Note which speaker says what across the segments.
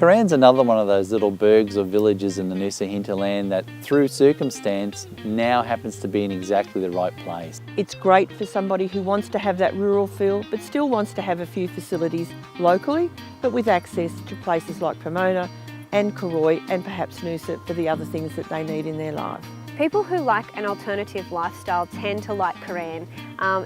Speaker 1: Cooran's another one of those little burgs or villages in the Noosa hinterland that, through circumstance, now happens to be in exactly the right place.
Speaker 2: It's great for somebody who wants to have that rural feel but still wants to have a few facilities locally, but with access to places like Pomona and Cooran and perhaps Noosa for the other things that they need in their life.
Speaker 3: People who like an alternative lifestyle tend to like Cooran.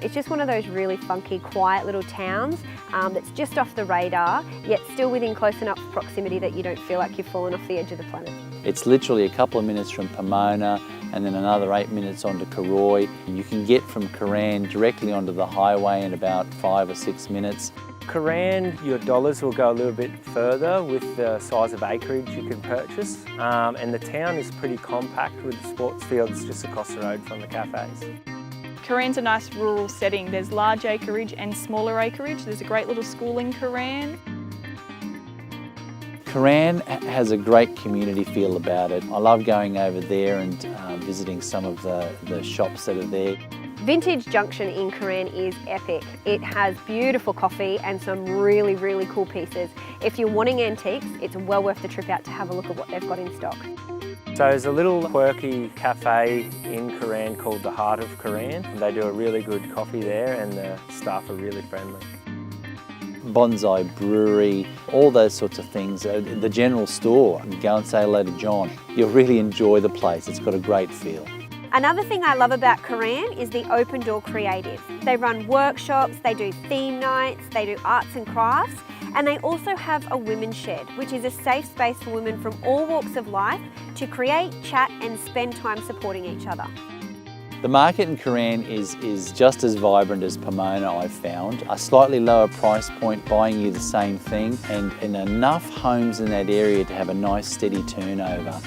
Speaker 3: It's just one of those really funky, quiet little towns that's just off the radar, yet still within close enough proximity that you don't feel like you've fallen off the edge of the planet.
Speaker 1: It's literally a couple of minutes from Pomona and then another 8 minutes onto Cooran. You can get from Cooran directly onto the highway in about 5 or 6 minutes.
Speaker 4: Cooran, your dollars will go a little bit further with the size of acreage you can purchase, and the town is pretty compact with the sports fields just across the road from the cafes.
Speaker 5: Cooran's a nice rural setting. There's large acreage and smaller acreage. There's a great little school in Cooran.
Speaker 1: Cooran has a great community feel about it. I love going over there and visiting some of the shops that are there.
Speaker 3: Vintage Junction in Cooran is epic. It has beautiful coffee and some really, really cool pieces. If you're wanting antiques, it's well worth the trip out to have a look at what they've got in stock.
Speaker 4: So there's a little quirky cafe in Cooran called the Heart of Cooran. They do a really good coffee there and the staff are really friendly.
Speaker 1: Bonsai brewery, all those sorts of things. The general store, go and say hello to John. You'll really enjoy the place. It's got a great feel.
Speaker 3: Another thing I love about Cooran is the open door creative. They run workshops, they do theme nights, they do arts and crafts, and they also have a women's shed, which is a safe space for women from all walks of life to create, chat and spend time supporting each other.
Speaker 1: The market in Cooran is just as vibrant as Pomona, I've found. A slightly lower price point buying you the same thing and enough homes in that area to have a nice steady turnover.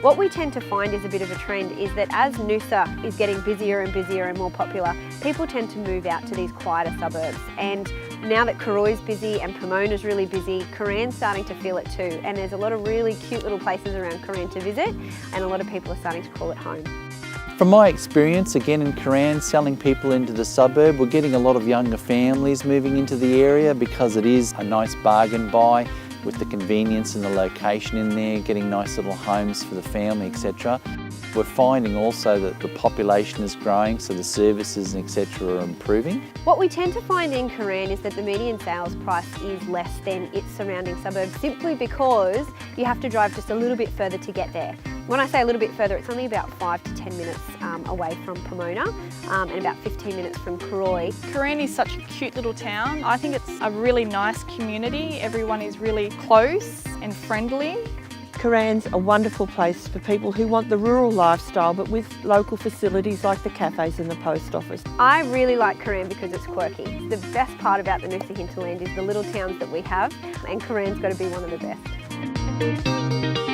Speaker 3: What we tend to find is a bit of a trend is that as Noosa is getting busier and busier and more popular, people tend to move out to these quieter suburbs. And now that Cooran's busy and Pomona's really busy, Cooran's starting to feel it too. And there's a lot of really cute little places around Cooran to visit, and a lot of people are starting to call it home.
Speaker 1: From my experience, again in Cooran, selling people into the suburb, we're getting a lot of younger families moving into the area because it is a nice bargain buy with the convenience and the location in there, getting nice little homes for the family, etc. We're finding also that the population is growing, so the services and etc. are improving.
Speaker 3: What we tend to find in Cooran is that the median sales price is less than its surrounding suburbs, simply because you have to drive just a little bit further to get there. When I say a little bit further, it's only about 5 to 10 minutes away from Pomona and about 15 minutes from Cooran.
Speaker 5: Cooran is such a cute little town. I think it's a really nice community. Everyone is really close and friendly.
Speaker 2: Cooran's a wonderful place for people who want the rural lifestyle but with local facilities like the cafes and the post office.
Speaker 3: I really like Cooran because it's quirky. The best part about the Noosa hinterland is the little towns that we have, and Cooran's got to be one of the best.